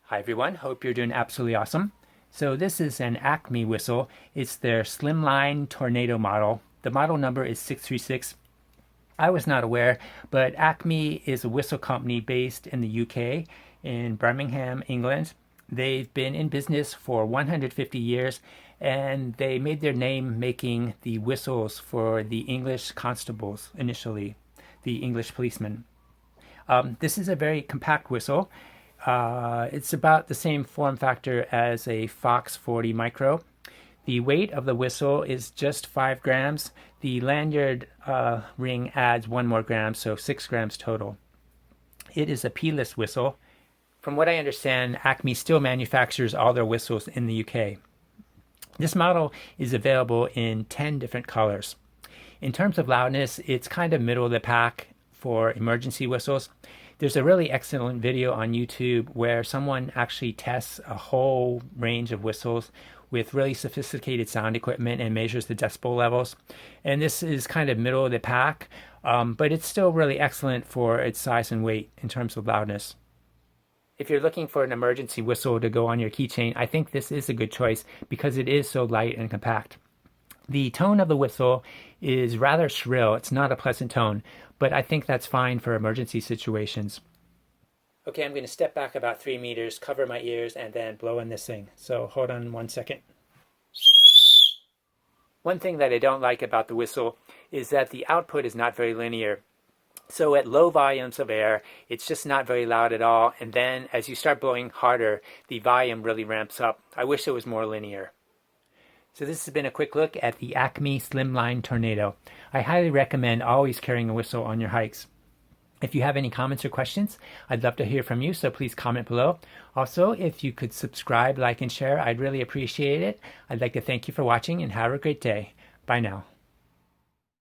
Hi everyone, hope you're doing absolutely awesome. So this is an ACME whistle. It's their Slimline Tornado model. The model number is 636. I was not aware, but ACME is a whistle company based in the UK in Birmingham, England. They've been in business for 150 years and they made their name making the whistles for the English constables initially, the English policemen. This is a very compact whistle. It's about the same form factor as a Fox 40 Micro. The weight of the whistle is just 5 grams. The lanyard ring adds 1 more gram, so 6 grams total. It is a keyless whistle. From what I understand, Acme still manufactures all their whistles in the UK. This model is available in 10 different colors. In terms of loudness, it's kind of middle of the pack for emergency whistles. There's a really excellent video on YouTube where someone actually tests a whole range of whistles with really sophisticated sound equipment and measures the decibel levels. And this is kind of middle of the pack, but it's still really excellent for its size and weight in terms of loudness. If you're looking for an emergency whistle to go on your keychain, I think this is a good choice because it is so light and compact. The tone of the whistle is rather shrill. It's not a pleasant tone, but I think that's fine for emergency situations. Okay, I'm going to step back about 3 meters, cover my ears, and then blow in this thing. So hold on 1 second. One thing that I don't like about the whistle is that the output is not very linear. So at low volumes of air, it's just not very loud at all. And then as you start blowing harder, the volume really ramps up. I wish it was more linear. So this has been a quick look at the ACME Slimline Tornado. I highly recommend always carrying a whistle on your hikes. If you have any comments or questions, I'd love to hear from you, so please comment below. Also, if you could subscribe, like, and share, I'd really appreciate it. I'd like to thank you for watching and have a great day. Bye now.